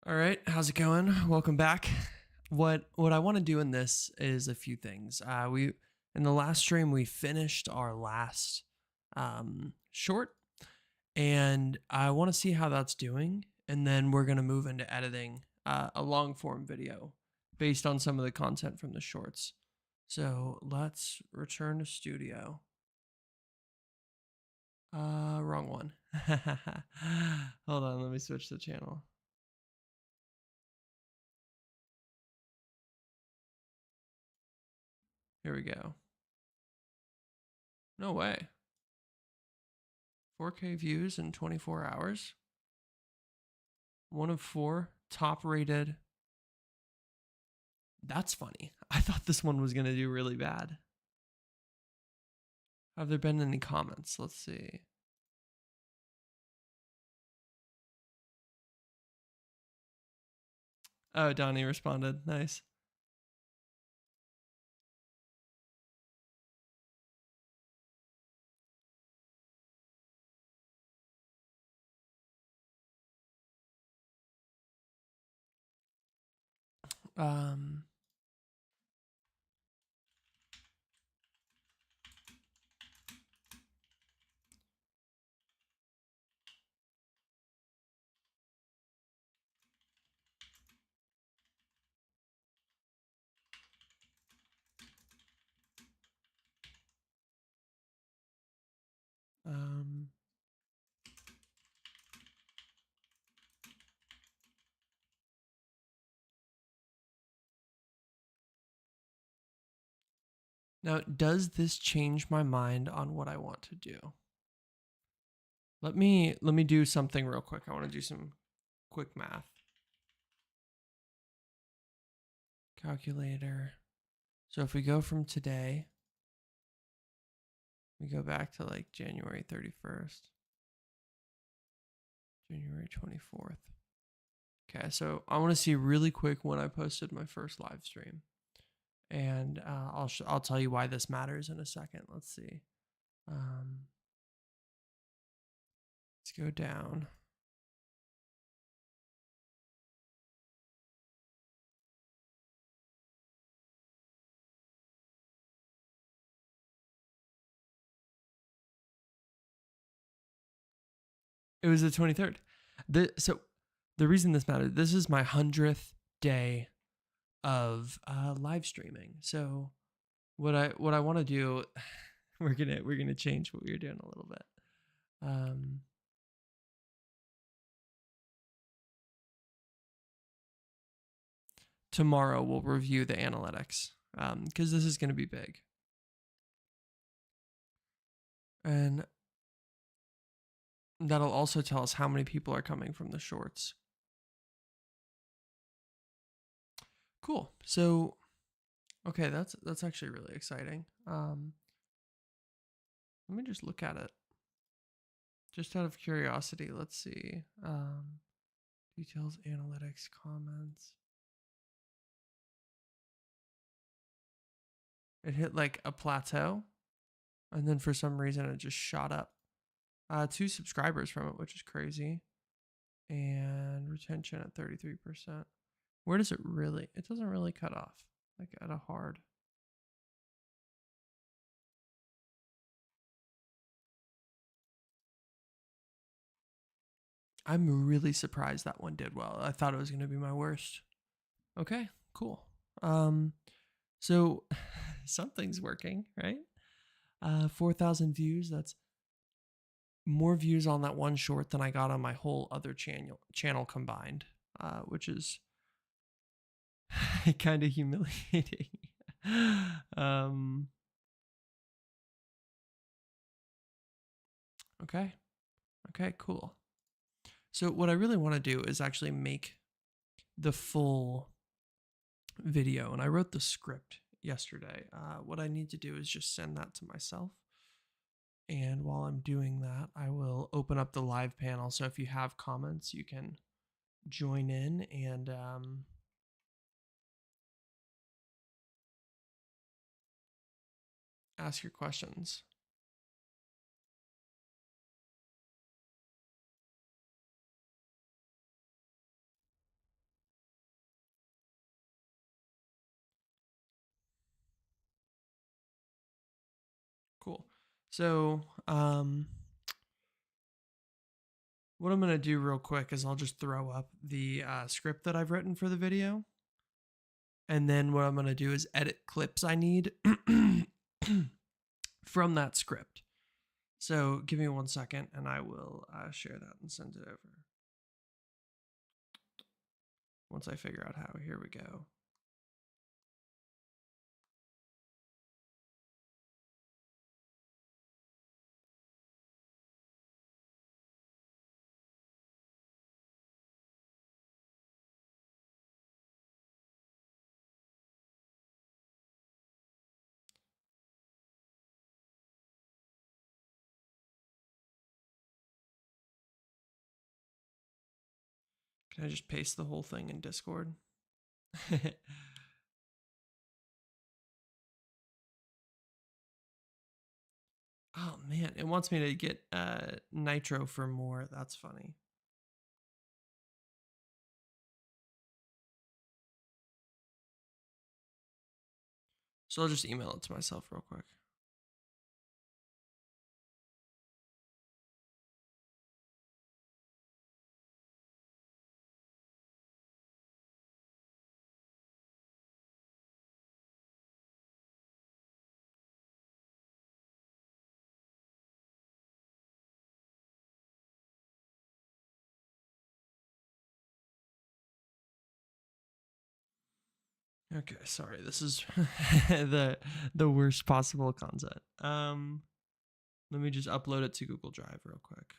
All right, how's it going? Welcome back. What I want to do in this is a few things. We in the last stream we finished our last short, and I want to see how that's doing, and then we're gonna move into editing a long form video based on some of the content from the shorts. So let's return to studio. Wrong one. Hold on, let me switch the channel. Here we go. No way. 4K views in 24 hours. One of four top rated. That's funny. I thought this one was going to do really bad. Have there been any comments? Let's see. Oh, Donnie responded. Nice. Um, um, Now, does this change my mind on what I want to do? Let me do something real quick. I want to do some quick math. Calculator. So if we go from today, we go back to like January 31st, January 24th. Okay, so I want to see really quick when I posted my first live stream, and I'll tell you why this matters in a second. Let's see. Let's go down. It was the 23rd. So the reason this matters, this is my 100th day of live streaming. So what I want to do, we're gonna change what we were doing a little bit. Tomorrow we'll review the analytics because this is going to be big. And that'll also tell us how many people are coming from the shorts. Cool. So, okay, that's actually really exciting. Let me just look at it. Just out of curiosity, let's see. Details, analytics, comments. It hit like a plateau, and then for some reason it just shot up. 2 subscribers from it, which is crazy. And retention at 33%. Where does it really? It doesn't really cut off, like at a hard. I'm really surprised that one did well. I thought it was going to be my worst. Okay, cool. So something's working, right? 4,000 views. That's more views on that one short than I got on my whole other channel combined, which is kind of humiliating. Okay. Okay, cool. So what I really want to do is actually make the full video, and I wrote the script yesterday. What I need to do is just send that to myself. And while I'm doing that, I will open up the live panel. So if you have comments, you can join in and ask your questions. So, what I'm going to do real quick is I'll just throw up the script that I've written for the video. And then what I'm going to do is edit clips I need from that script. So give me 1 second and I will share that and send it over. Once I figure out how, here we go. Can I just paste the whole thing in Discord? Oh man, it wants me to get nitro for more. That's funny. So I'll just email it to myself real quick. Okay, sorry. This is the worst possible content. Let me just upload it to Google Drive real quick.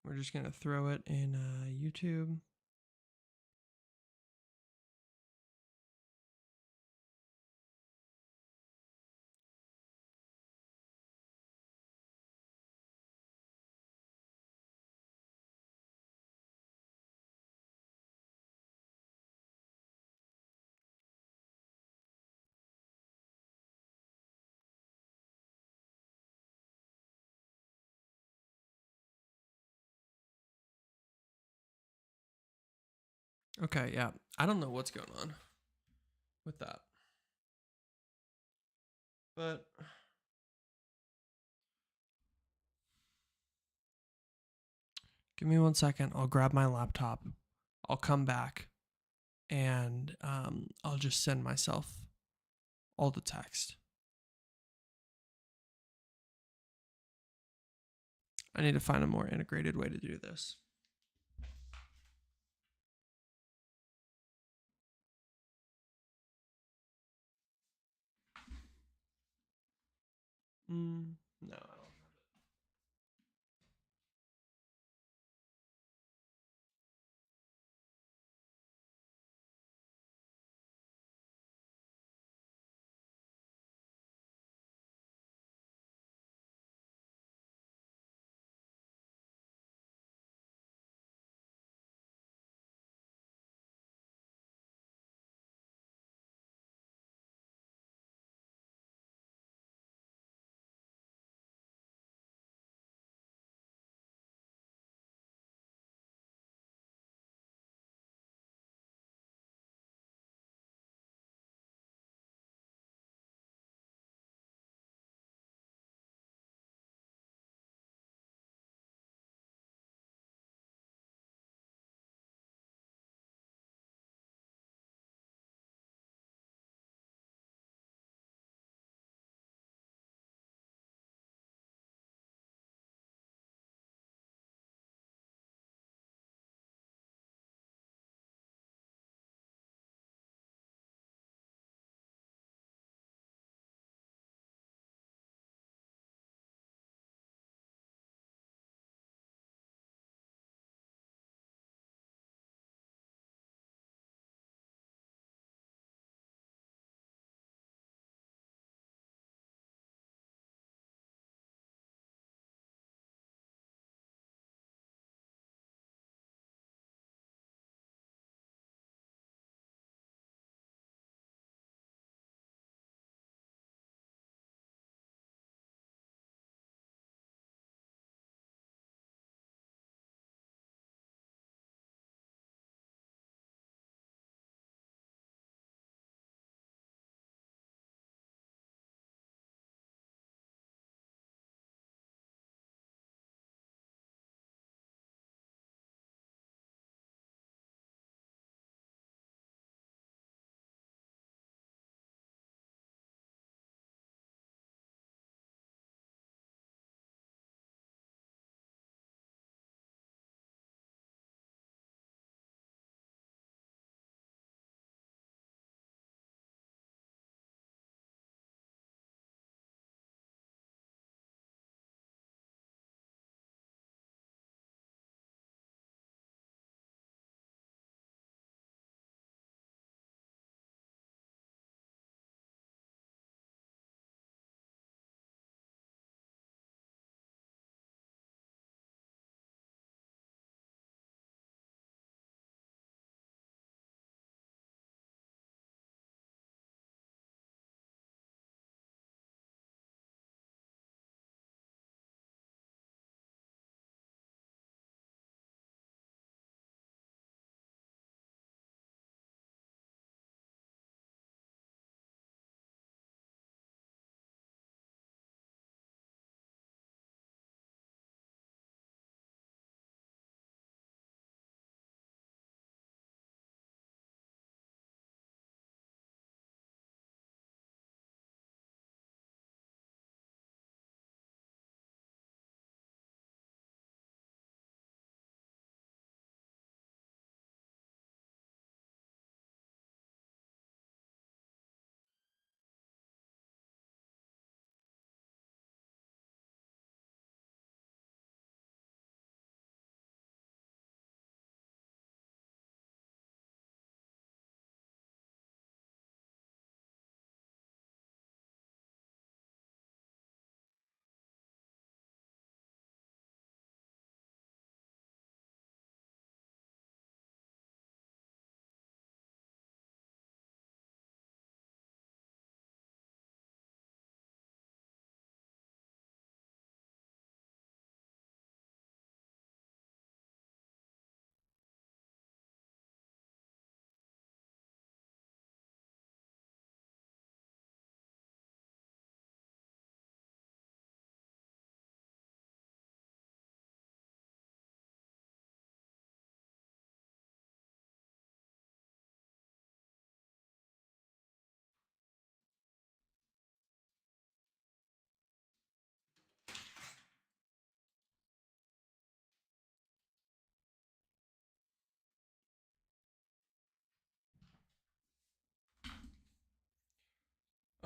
We're just gonna throw it in YouTube. Okay, yeah. I don't know what's going on with that. But give me 1 second. I'll grab my laptop. I'll come back and I'll just send myself all the text. I need to find a more integrated way to do this. No, I don't.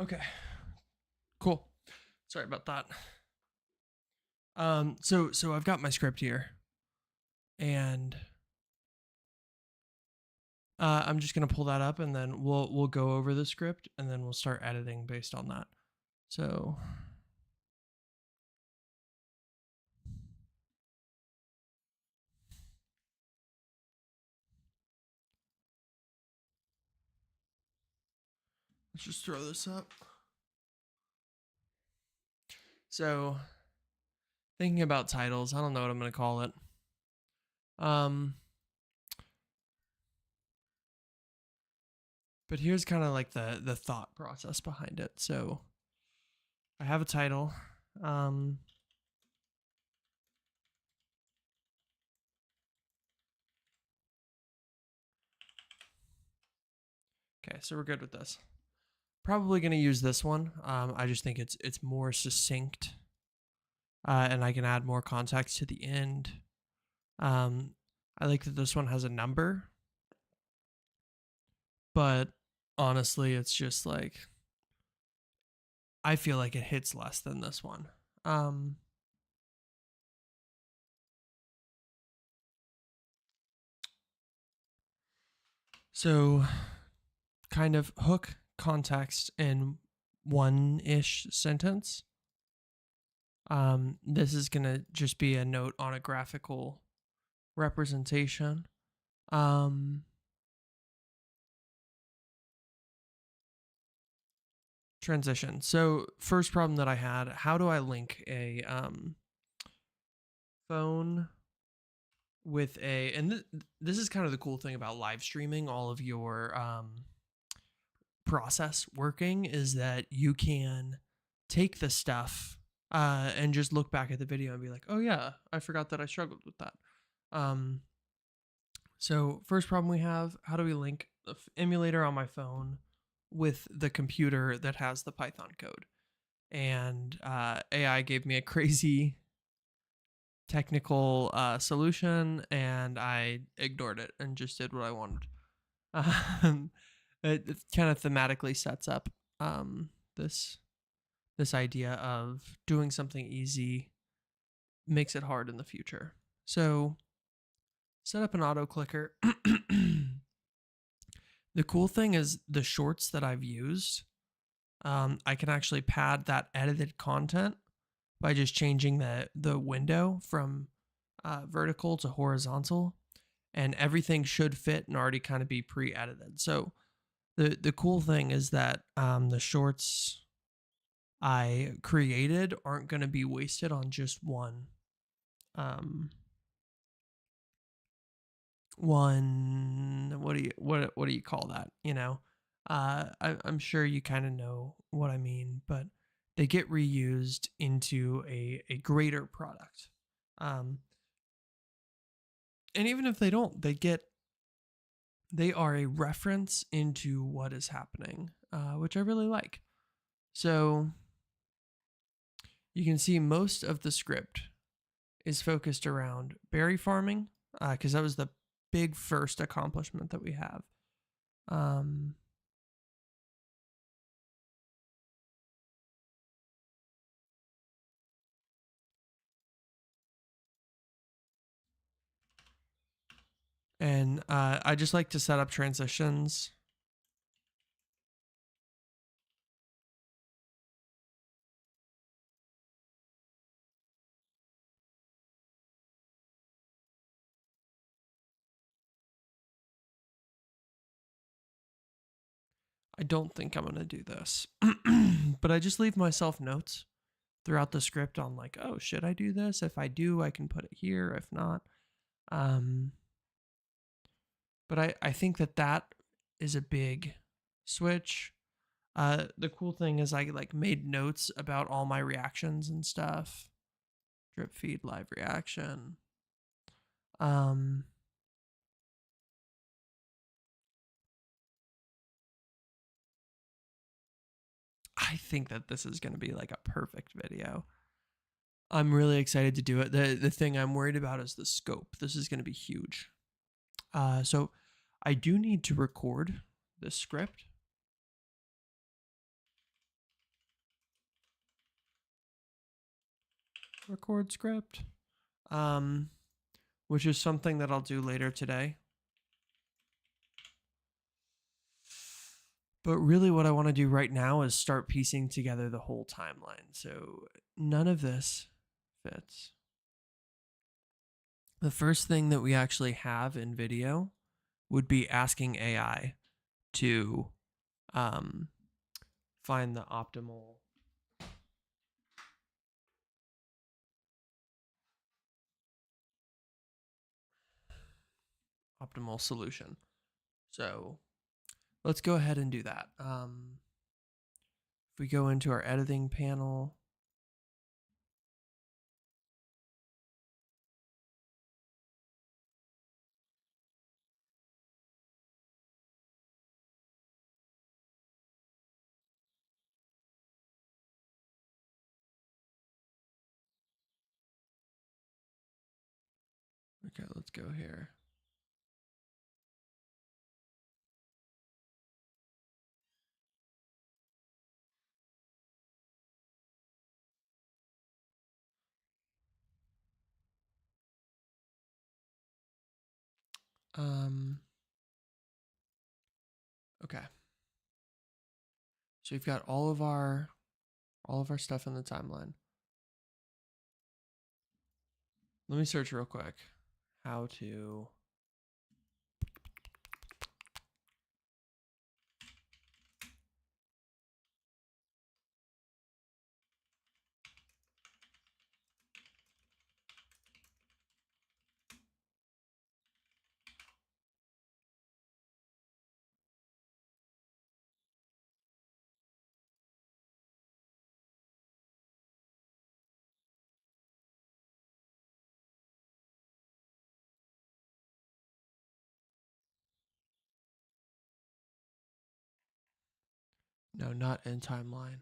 Okay, cool. Sorry about that. So I've got my script here, and I'm just gonna pull that up, and then we'll go over the script, and then we'll start editing based on that. So let's just throw this up. So thinking about titles, I don't know what I'm gonna call it. But here's kind of like the thought process behind it. So I have a title. Okay, so we're good with this. Probably going to use this one. I just think it's more succinct, and I can add more context to the end. I like that this one has a number, but honestly, it's just like I feel like it hits less than this one. So kind of hook, context in one-ish sentence. This is going to just be a note on a graphical representation. Transition. So first problem that I had, how do I link a phone with a, and this is kind of the cool thing about live streaming all of your process working, is that you can take the stuff and just look back at the video and be like, oh yeah, I forgot that I struggled with that. So first problem we have, how do we link the emulator on my phone with the computer that has the Python code? And AI gave me a crazy technical solution, and I ignored it and just did what I wanted. It kind of thematically sets up this idea of doing something easy makes it hard in the future. So set up an auto clicker. The cool thing is the shorts that I've used, I can actually pad that edited content by just changing the window from vertical to horizontal, and everything should fit and already kind of be pre-edited. So the cool thing is that the shorts I created aren't going to be wasted on just one what do you call that, you know? I'm sure you kind of know what I mean, but they get reused into a greater product. And even if they don't, they are a reference into what is happening, which I really like. So you can see most of the script is focused around berry farming, because that was the big first accomplishment that we have. And I just like to set up transitions. I don't think I'm going to do this, but I just leave myself notes throughout the script on like, oh, should I do this? If I do, I can put it here. If not, but I think that is a big switch. The cool thing is I like made notes about all my reactions and stuff. Drip feed live reaction. I think that this is going to be like a perfect video. I'm really excited to do it. The thing I'm worried about is the scope. This is going to be huge. So I do need to record the script. record script, which is something that I'll do later today. But really what I want to do right now is start piecing together the whole timeline. So none of this fits. The first thing that we actually have in video would be asking AI to find the optimal solution. So let's go ahead and do that. If we go into our editing panel, okay, let's go here. Okay. So we've got all of our stuff in the timeline. Let me search real quick. How to no, not in timeline.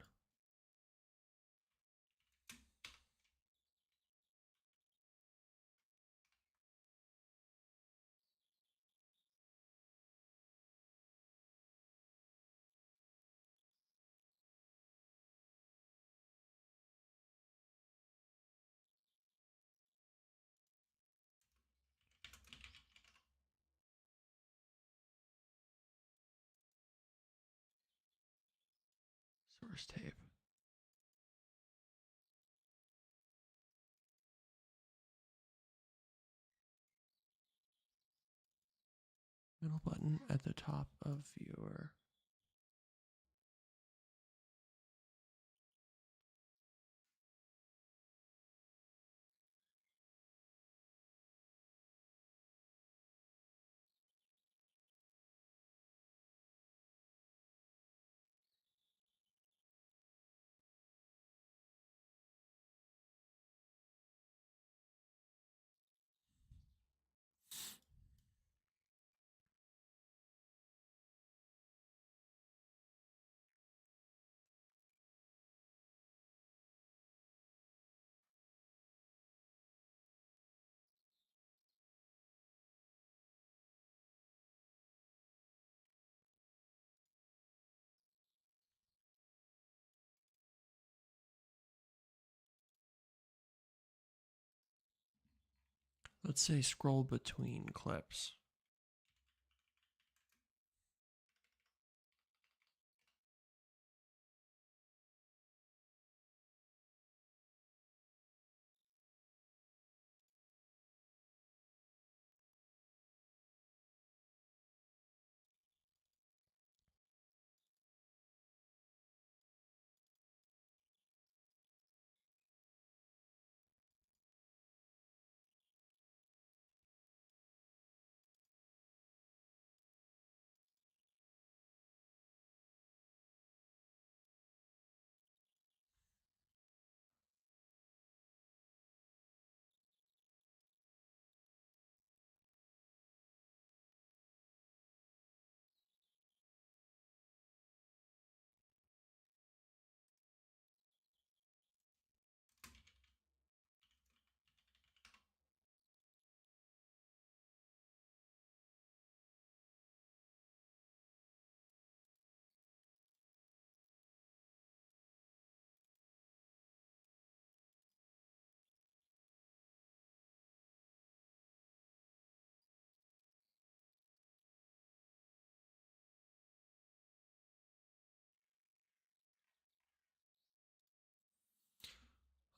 Source tape. Middle button at the top of your let's say scroll between clips.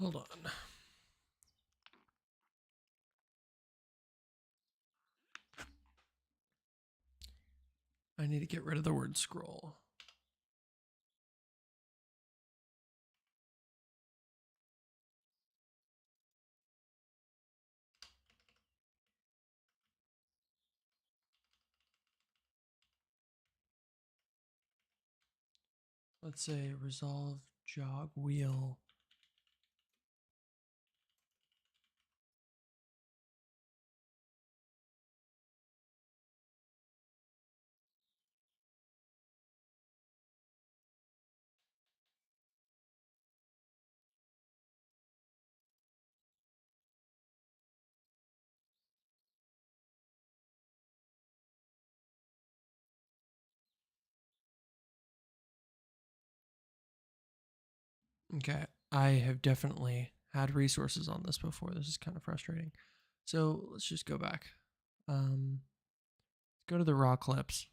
Hold on. I need to get rid of the word scroll. Let's say resolve jog wheel. Okay, I have definitely had resources on this before. This is kind of frustrating. So let's just go back. Let's go to the raw clips,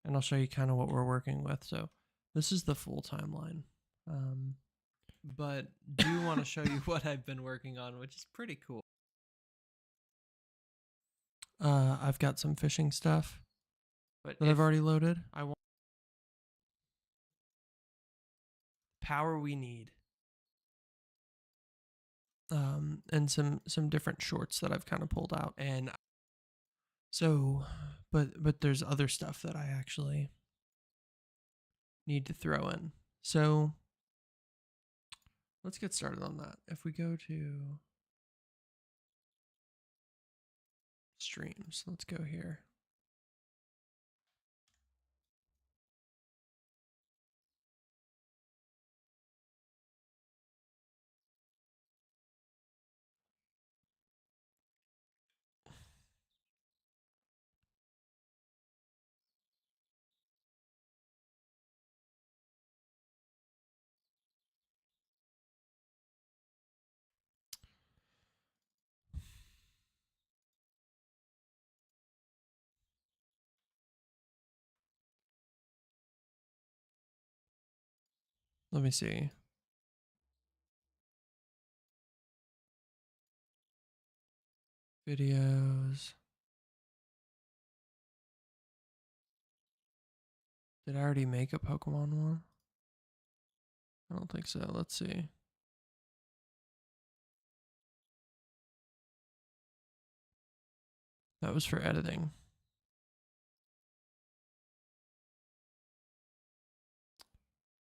and I'll show you kind of what we're working with. So this is the full timeline. But do want to show you what I've been working on, which is pretty cool. I've got some fishing stuff that I've already loaded. I want power we need. And some different shorts that I've kind of pulled out. And so, but there's other stuff that I actually need to throw in. So let's get started on that. If we go to streams, let's go here. Let me see. Videos. Did I already make a Pokemon one? I don't think so. Let's see. That was for editing.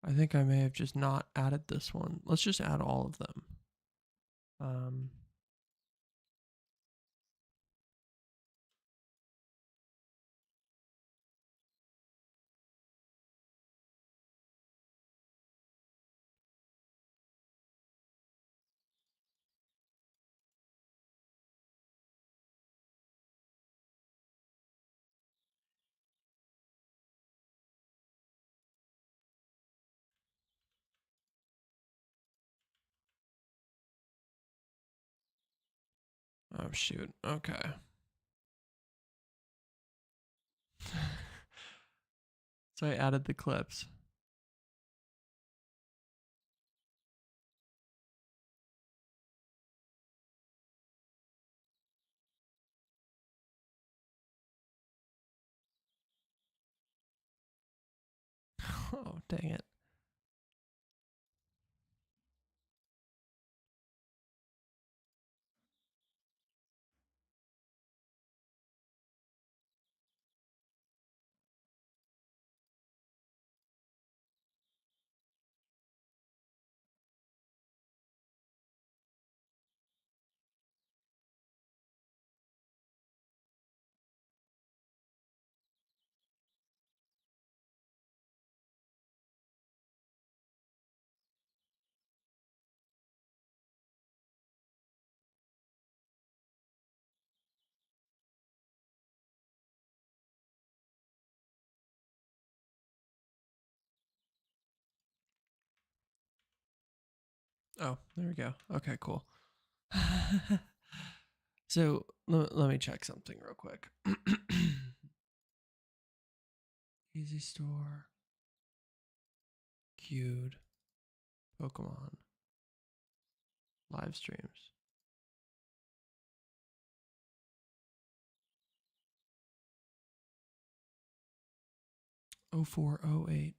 I think I may have just not added this one. Let's just add all of them. Oh, shoot. Okay. So I added the clips. Oh, dang it. Oh, there we go. Okay, cool. So let me check something real quick. Easy Store. Queued. Pokemon. live streams. 0408.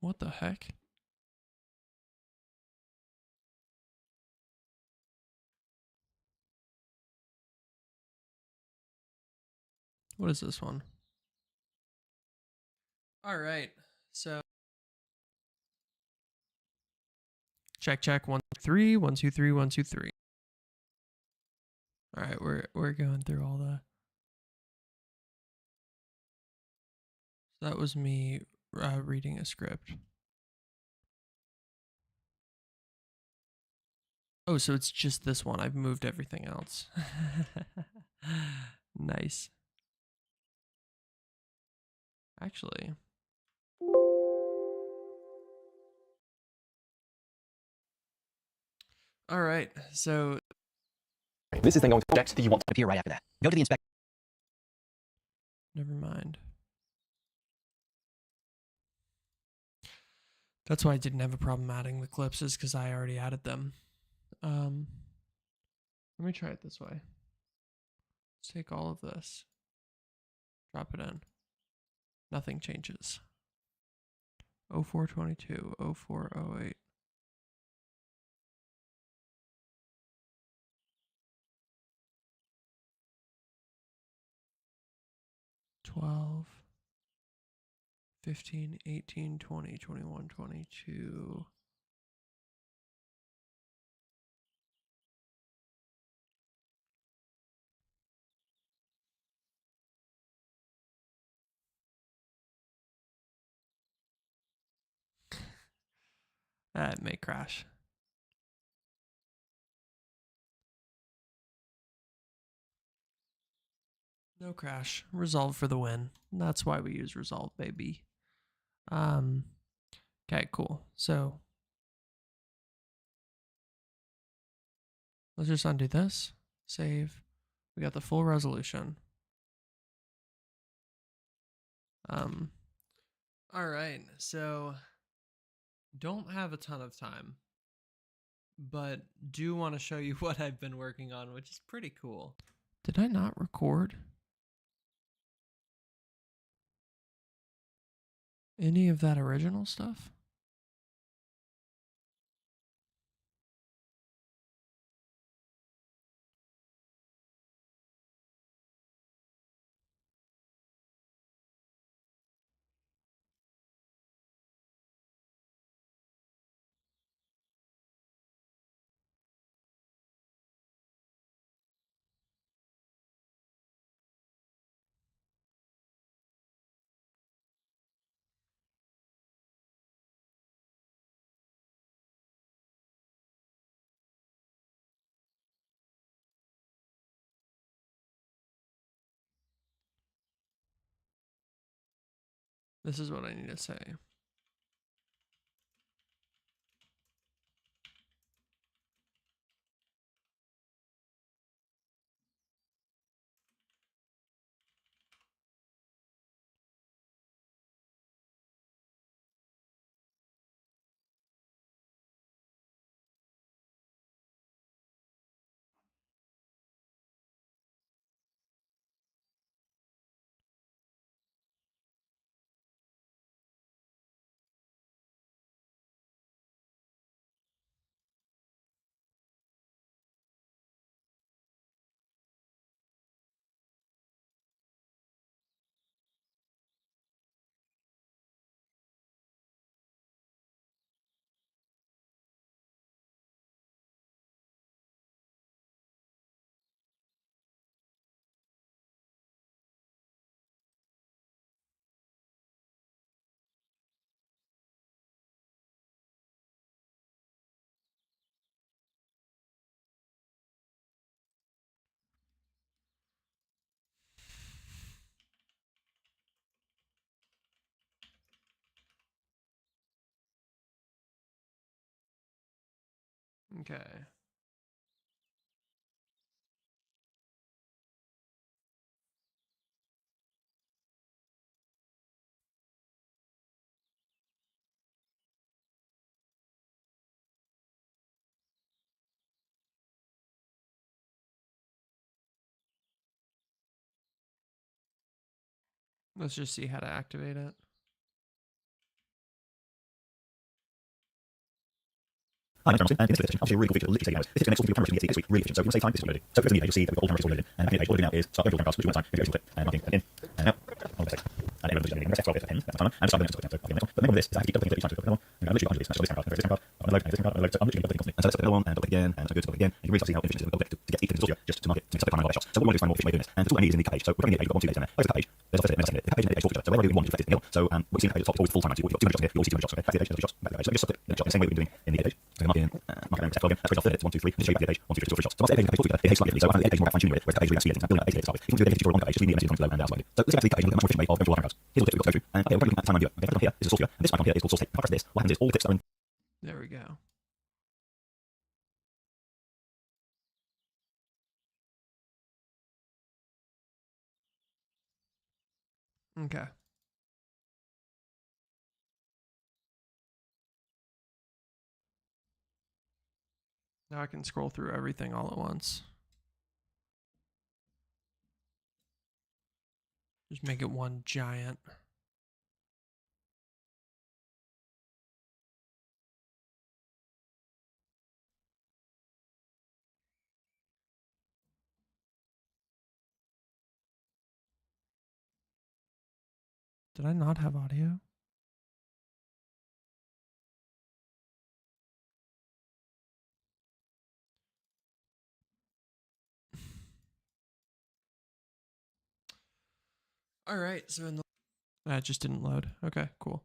What the heck? What is this one? All right. So check check 1 3 1 2 3 1 2 3. All right, we're going through all the. So that was me reading a script. Oh, so it's just this one. I've moved everything else. Nice. Actually. All right. So this is then going to project that you want to appear right after that. Go to the inspector. never mind. That's why I didn't have a problem adding the clips, is because I already added them. Let me try it this way. Let's take all of this, drop it in. Nothing changes. 0422, 0408. $12, 15, 18, 20, 21, 22. That may crash. No crash. Resolve for the win. That's why we use resolve, baby. Okay, cool. So let's just undo this. Save. We got the full resolution. All right. So don't have a ton of time, but do want to show you what I've been working on, which is pretty cool. Did I not record any of that original stuff? This is what I need to say. Okay. Let's just see how to activate it. Hi, I'm John Robinson, and in this video, obviously a really cool feature that literally takes 8 hours. This is going to make all the camera streaming this week really efficient. So if you want to save time, this is what we're going to do. So first thing you'll see that we've got all cameras loaded in, and the page, all we're doing now is start going through all cameras, literally one time, video clip, and marking in, and now, hold a second. And everyone's doing it. Press F12 at the pen, that's the timer, and start doing it. So I'll get the next one. But the main one of this is I have to keep double clicking each time to click. I'm literally behind this. So this camera, this camera, I'm going to load, this camera, I'm going to load. So I'm literally double clicking constantly. And so let's put the other one, and double click again, and so good, double click again. You can really start to see how efficient it is with double click to get each of the tools just to mark it, to make stuff shots. So what we want to do is find more efficient way of doing this. And the tool I need is in the cut page. So we're going to get a page, we've got 1, 2 days in there. Like the cut page, there's a first bit, the cut page and the page all together. So wherever we want to reflect it in the middle. So what you see in the page at the top is always full time. So you've got 200 shots here, you always see 200 shots. Okay, back to the page, 200 shots, back to the page. So just stop it in the shot, the same way we've been doing in the page. So mark in, mark it down, F12 again. That's great, off 30 hits, 1, 2, 3. And just show you back to the page, 1, 2, 3, 2, 3 shots. So once the page and the page all together, it behaves slightly differently. So I find the page more about fine tuning with it, whereas the page we actually editing. I'm building up a page to start with. If you want to do a tutorial on the page, just leave the images low and down slightly. So let's get back to the cut page and look at a much more efficient way of going through all our cameras. Here's all the tips we've got to go through. And okay, we're looking at the timeline viewer. Okay, if I click on here, this is source viewer. And this icon here is called source tape. If I press this, what happens is all the tips that are in. There we go. Okay. Now I can scroll through everything all at once. Just make it one giant. Did I not have audio? All right, so in the that just didn't load. Okay, cool.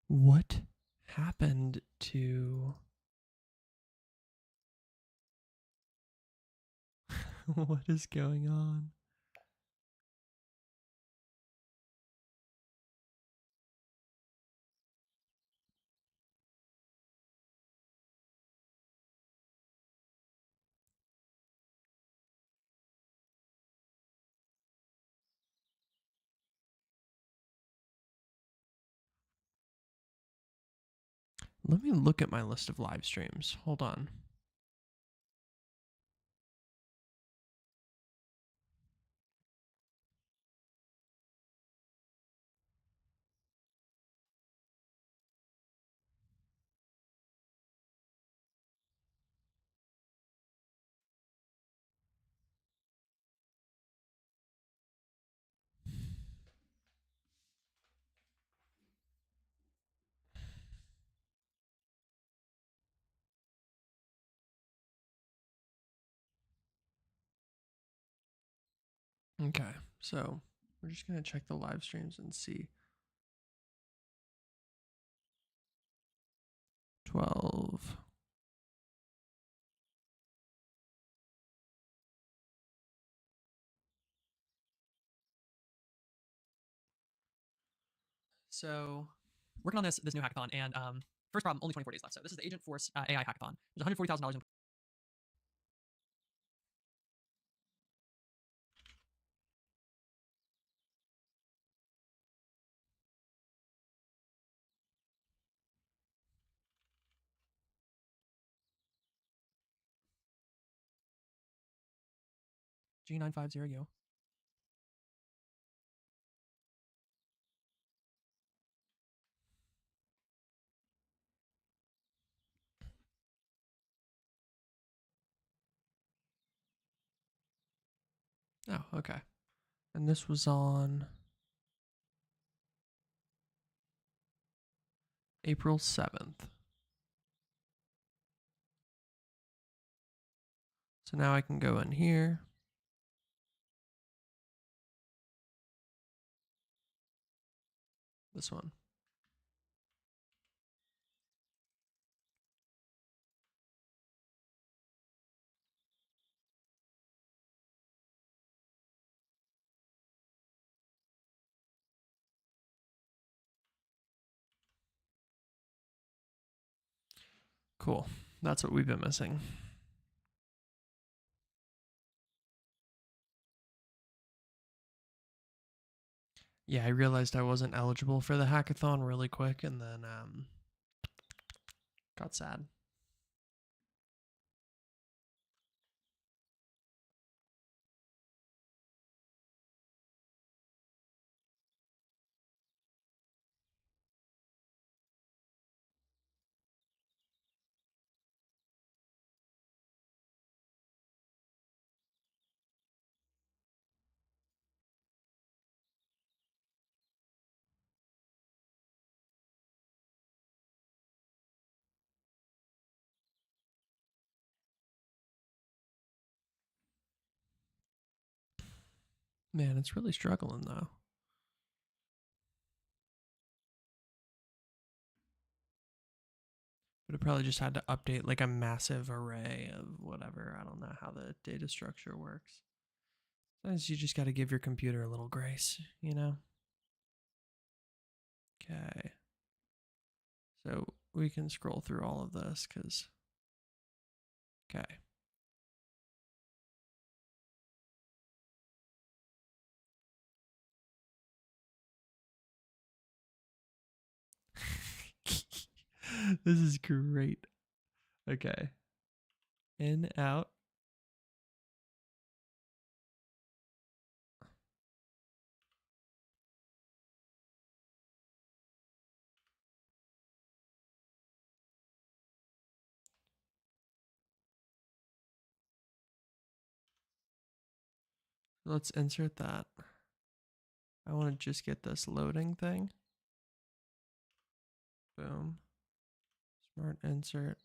What happened to what is going on? Let me look at my list of live streams. Hold on. Okay, so we're just going to check the live streams and see. 12. So working on this new hackathon, and first problem, only 24 days left. So this is the Agent Force AI hackathon. There's $140,000 in. G950. Oh, okay. And this was on April 7th. So now I can go in here. This one. Cool. That's what we've been missing. Yeah, I realized I wasn't eligible for the hackathon really quick and then got sad. Man, it's really struggling though. But it probably just had to update like a massive array of whatever. I don't know how the data structure works. Sometimes you just got to give your computer a little grace, you know? Okay. So we can scroll through all of this because, okay. This is great. Okay. In, out. Let's insert that. I want to just get this loading thing. Boom. Smart insert.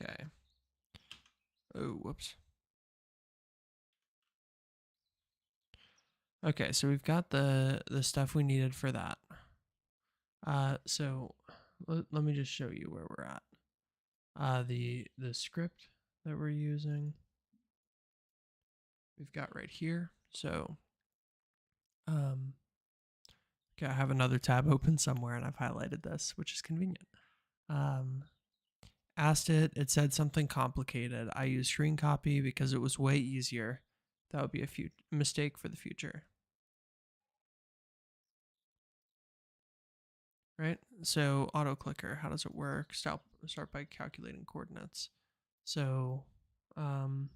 Okay. Oh, whoops. Okay, so we've got the stuff we needed for that. So let me just show you where we're at. The script that we're using, we've got right here. So, okay, I have another tab open somewhere, and I've highlighted this, which is convenient. Asked it. It said something complicated. I used screen copy because it was way easier. That would be a mistake for the future. Right? So auto clicker, how does it work? Start by calculating coordinates. So that's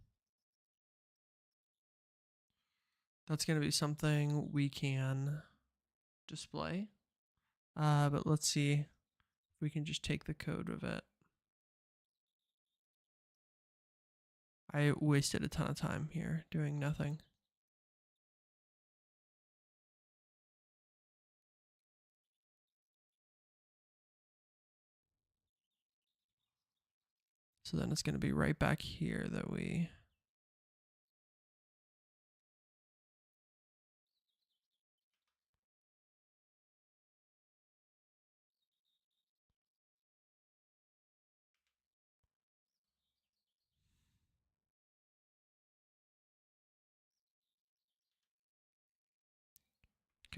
going to be something we can display. But let's see if we can just take the code of it. I wasted a ton of time here doing nothing. So then it's going to be right back here that we...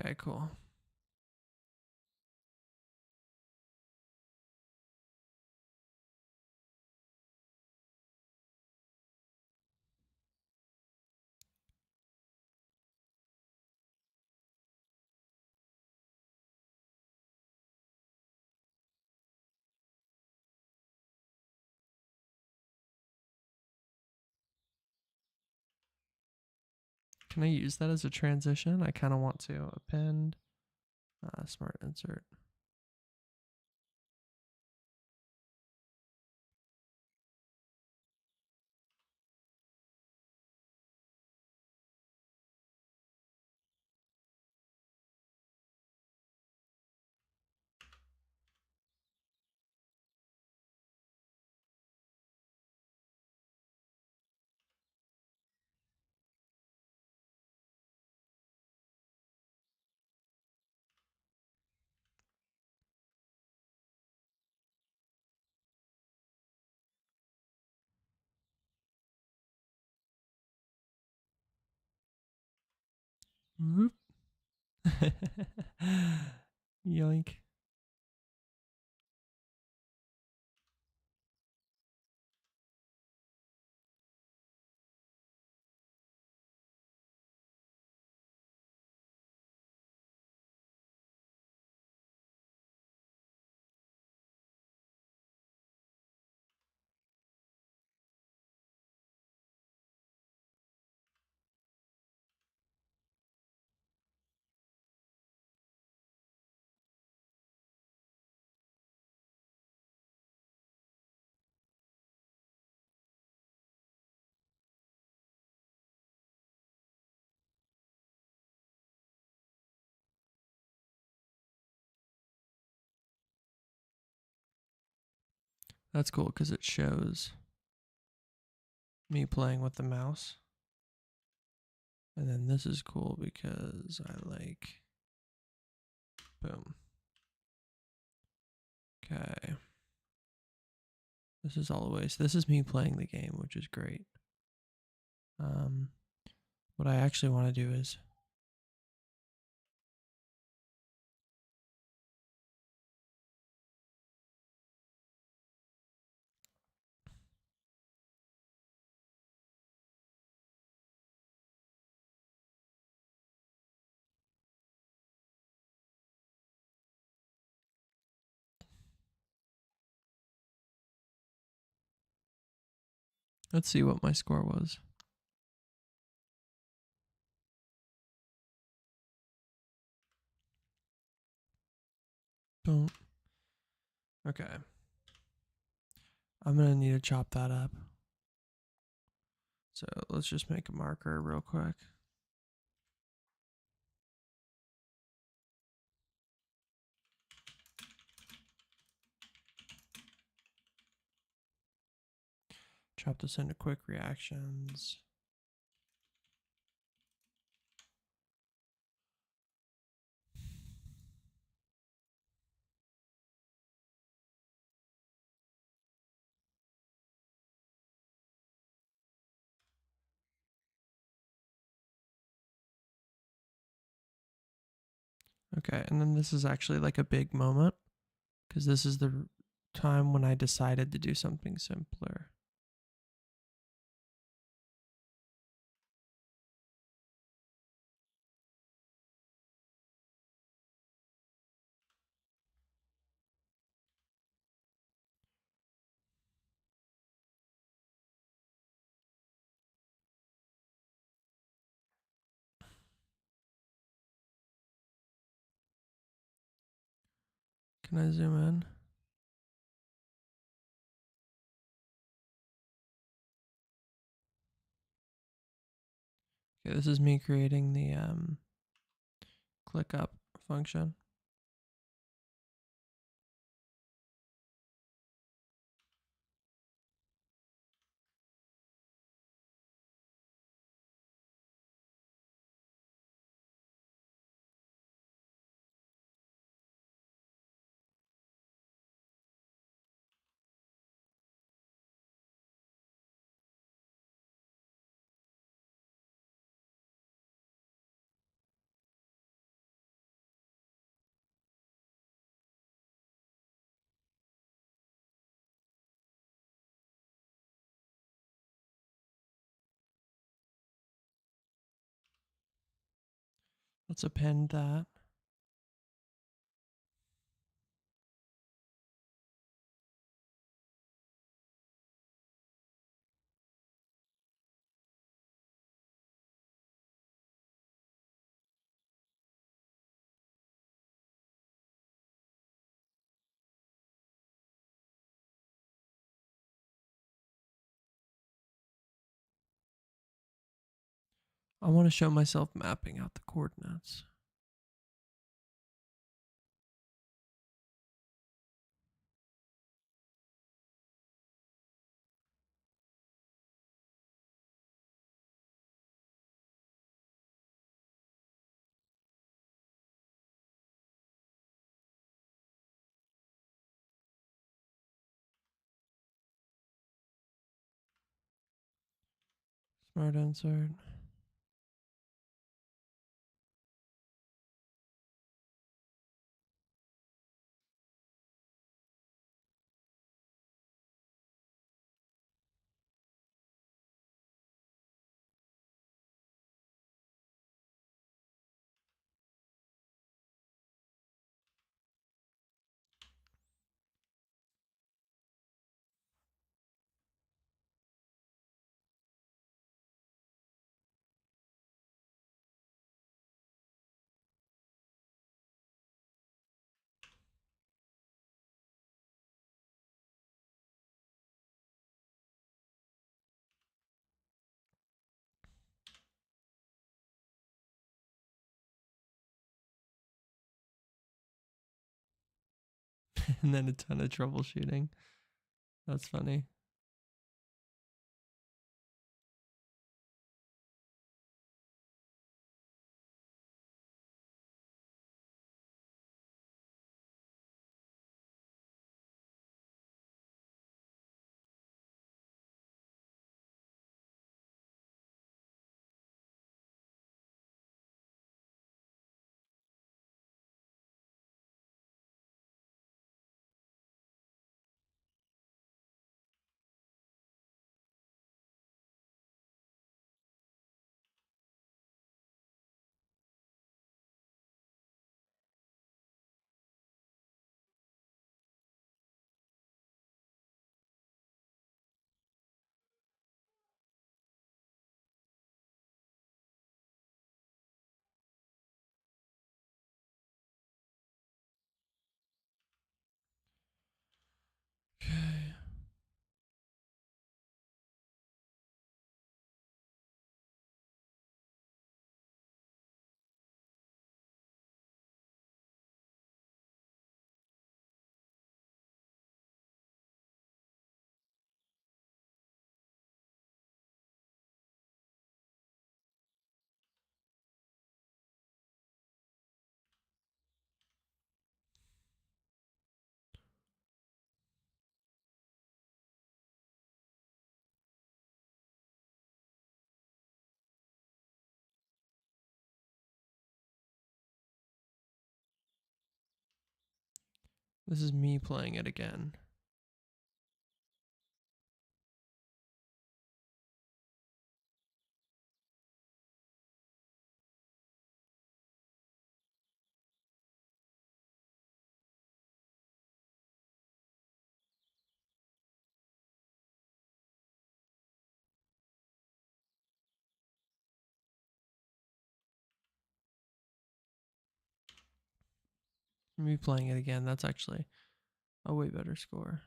Okay, cool. Can I use that as a transition? I kind of want to. Append, smart insert. Whoop. Yoink. That's cool because it shows me playing with the mouse. And then this is cool because I like, boom. Okay. This is all the way. So this is me playing the game, which is great. What I actually want to do is let's see what my score was. Boom. Okay. I'm going to need to chop that up. So let's just make a marker real quick. Chop this into quick reactions. Okay, and then this is actually like a big moment because this is the time when I decided to do something simpler. Can I zoom in? Okay, this is me creating the click up function. Let's append that. I want to show myself mapping out the coordinates. Smart insert. And then a ton of troubleshooting. That's funny. Okay. This is me playing it again. Me playing it again. That's actually a way better score.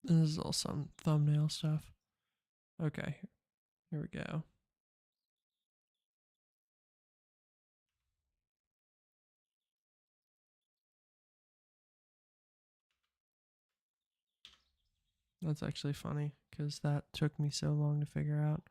This is all some thumbnail stuff. Okay, here we go. That's actually funny because that took me so long to figure out.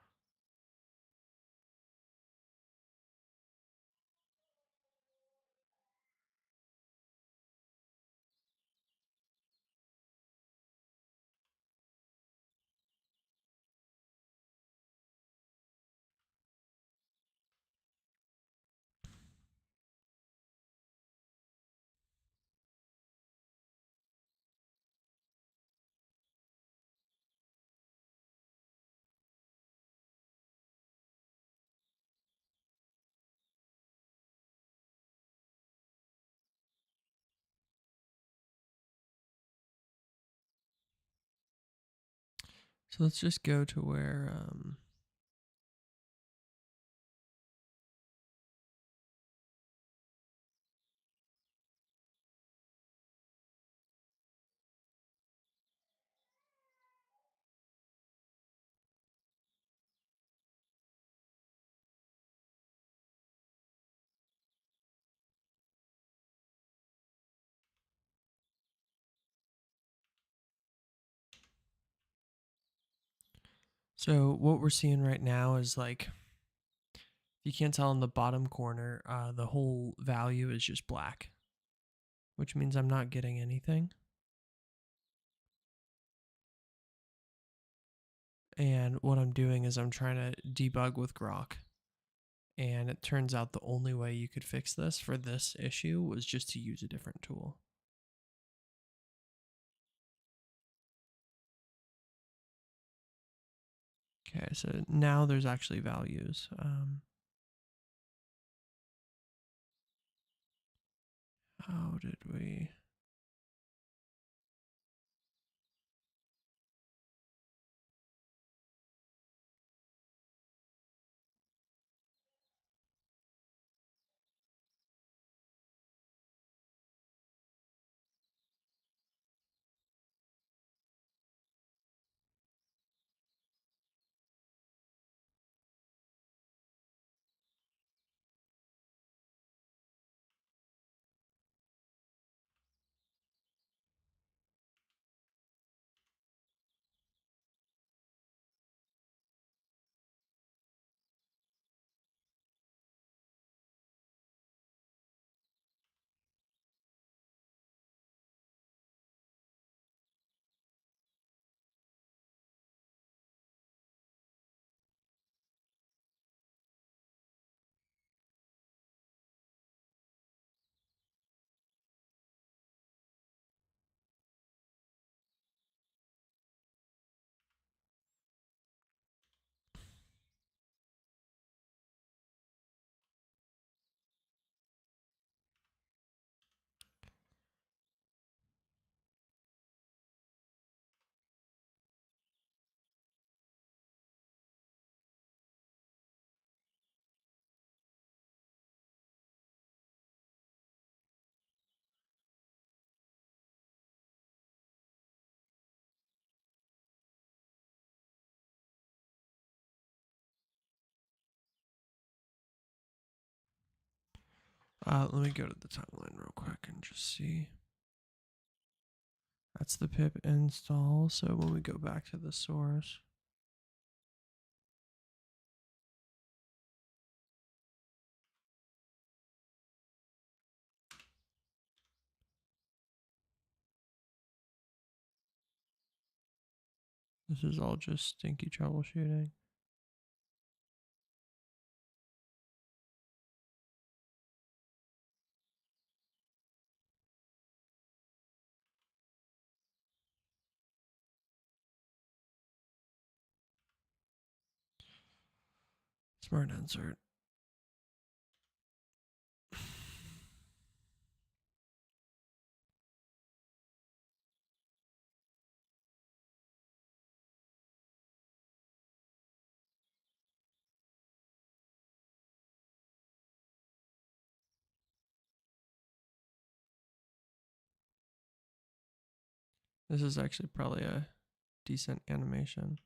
So let's just go to where so what we're seeing right now is like, you can't tell in the bottom corner, the whole value is just black, which means I'm not getting anything. And what I'm doing is I'm trying to debug with Grok. And it turns out the only way you could fix this for this issue was just to use a different tool. Okay, so now there's actually values. How did we... let me go to the timeline real quick and just see. That's the pip install. So when we go back to the source, this is all just stinky troubleshooting. Smart insert. This is actually probably a decent animation.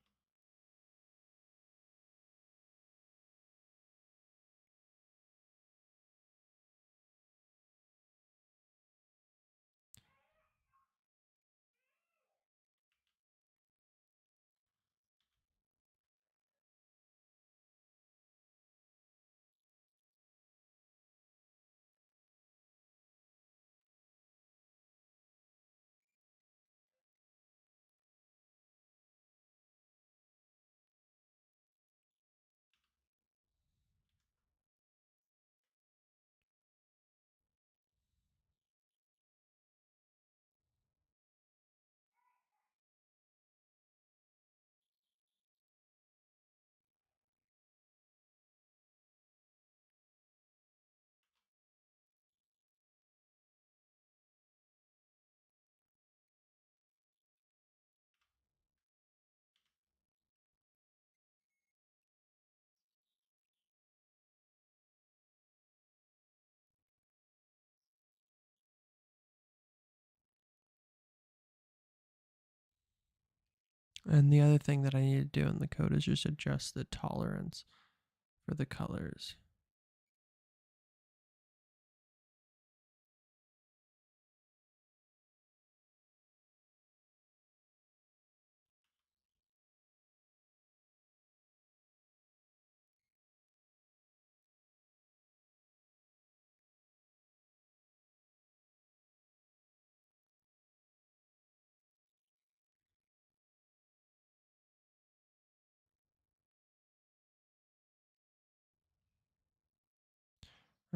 And the other thing that I need to do in the code is just adjust the tolerance for the colors.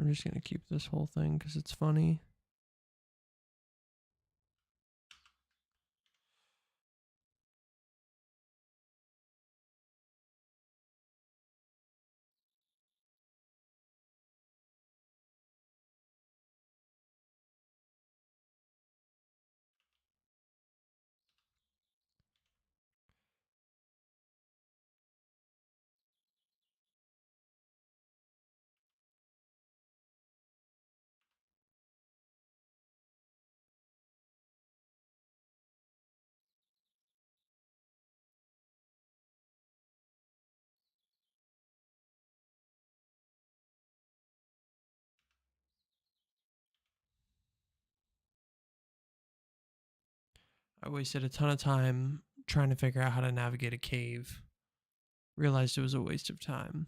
I'm just going to keep this whole thing because it's funny. I wasted a ton of time trying to figure out how to navigate a cave. Realized it was a waste of time.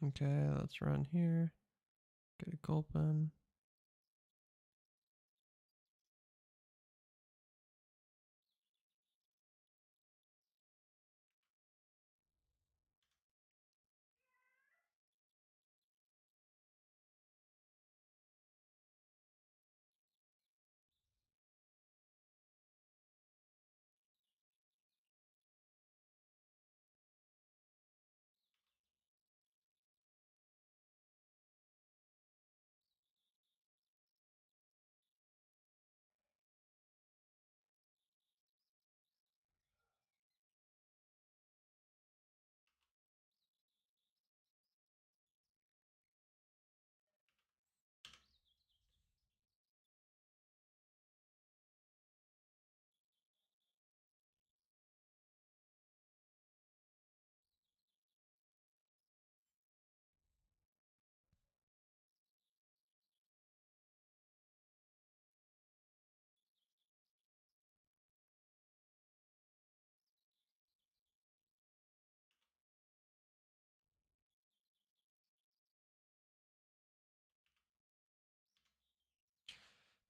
But okay, let's run here. Get a gulpin.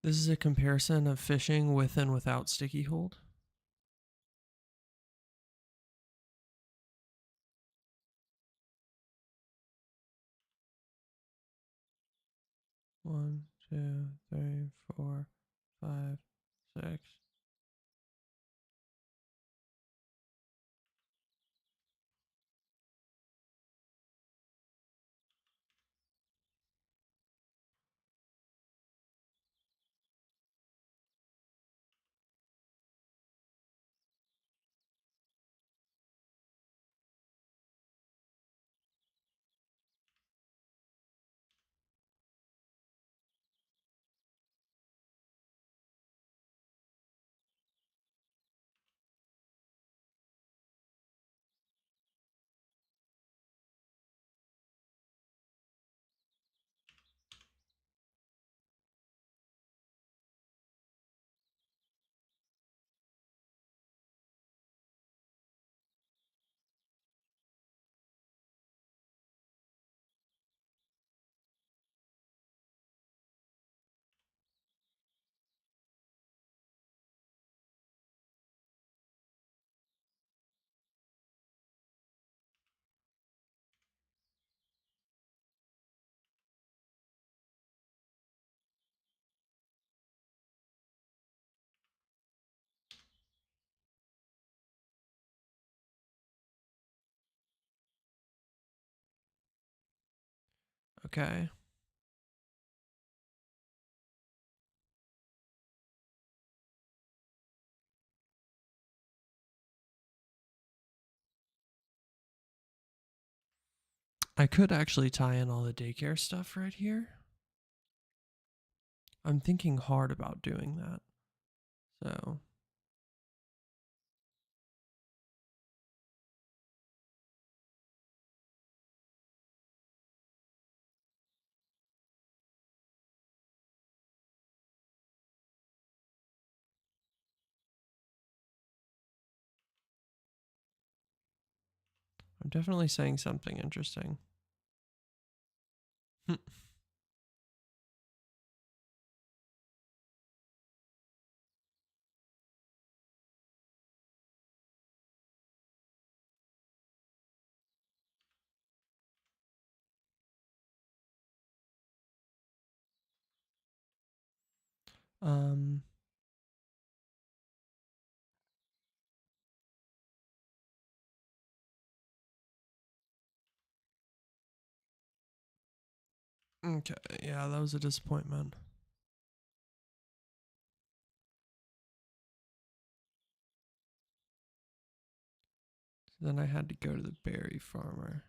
This is a comparison of fishing with and without sticky hold. One, two, three, four, five, six. Okay. I could actually tie in all the daycare stuff right here. I'm thinking hard about doing that. So, I'm definitely saying something interesting. um, okay, yeah, that was a disappointment. Then I had to go to the berry farmer.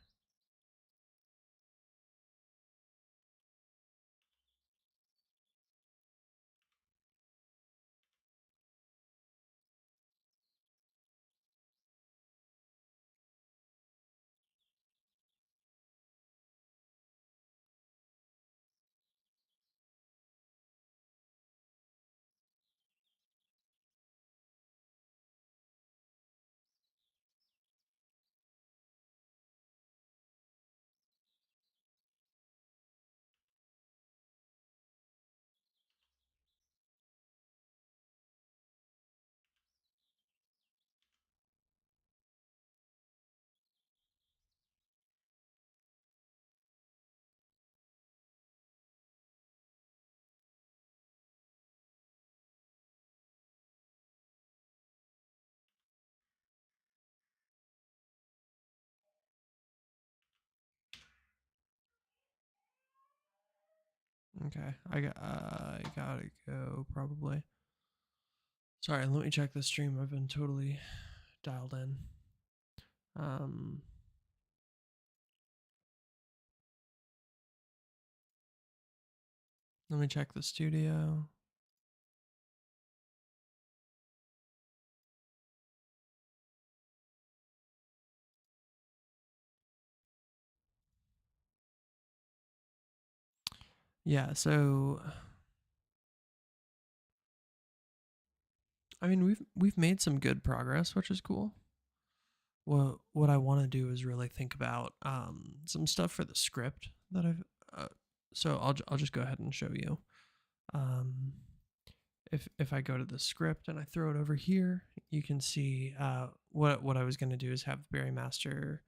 Okay, I gotta go probably. Sorry, let me check the stream. I've been totally dialed in. Um, Let me check the studio. Yeah, so I mean we've made some good progress, which is cool. What I want to do is really think about some stuff for the script that I've. So I'll just go ahead and show you. Um, if I go to the script and I throw it over here, you can see what I was going to do is have Berry Master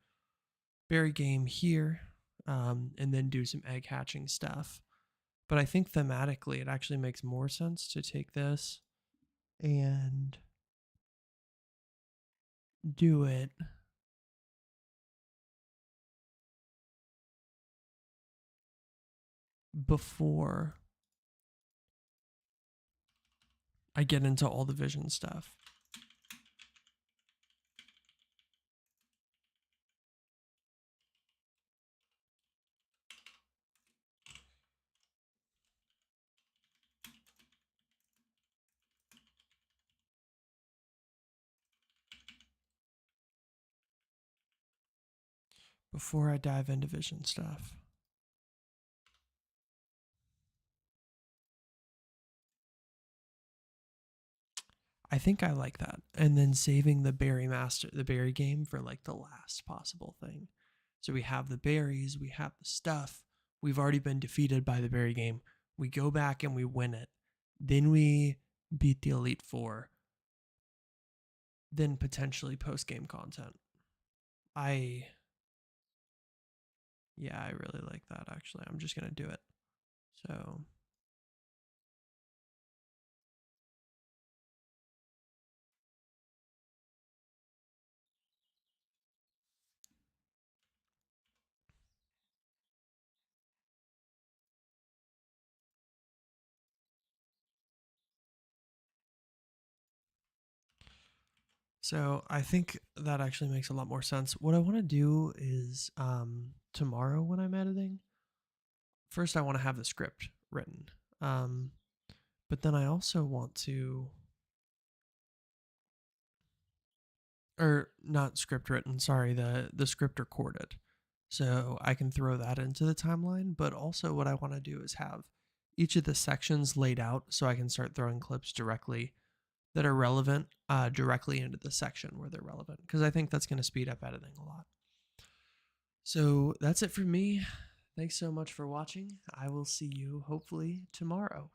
Berry Game here, and then do some egg hatching stuff. But I think thematically, it actually makes more sense to take this and do it before I get into all the vision stuff. Before I dive into vision stuff. I think I like that. And then saving the berry game for like the last possible thing. So we have the berries, we have the stuff. We've already been defeated by the berry game. We go back and we win it. Then we beat the Elite Four. Then potentially post game content. I really like that actually. I'm just gonna do it. So So I think that actually makes a lot more sense. What I want to do is tomorrow when I'm editing, first I want to have the script written. Um, but then I also want to, or not script written, sorry, the script recorded. So I can throw that into the timeline, but also what I want to do is have each of the sections laid out so I can start throwing clips directly that are relevant directly into the section where they're relevant, because I think that's going to speed up editing a lot. So that's it for me. Thanks so much for watching. I will see you hopefully tomorrow.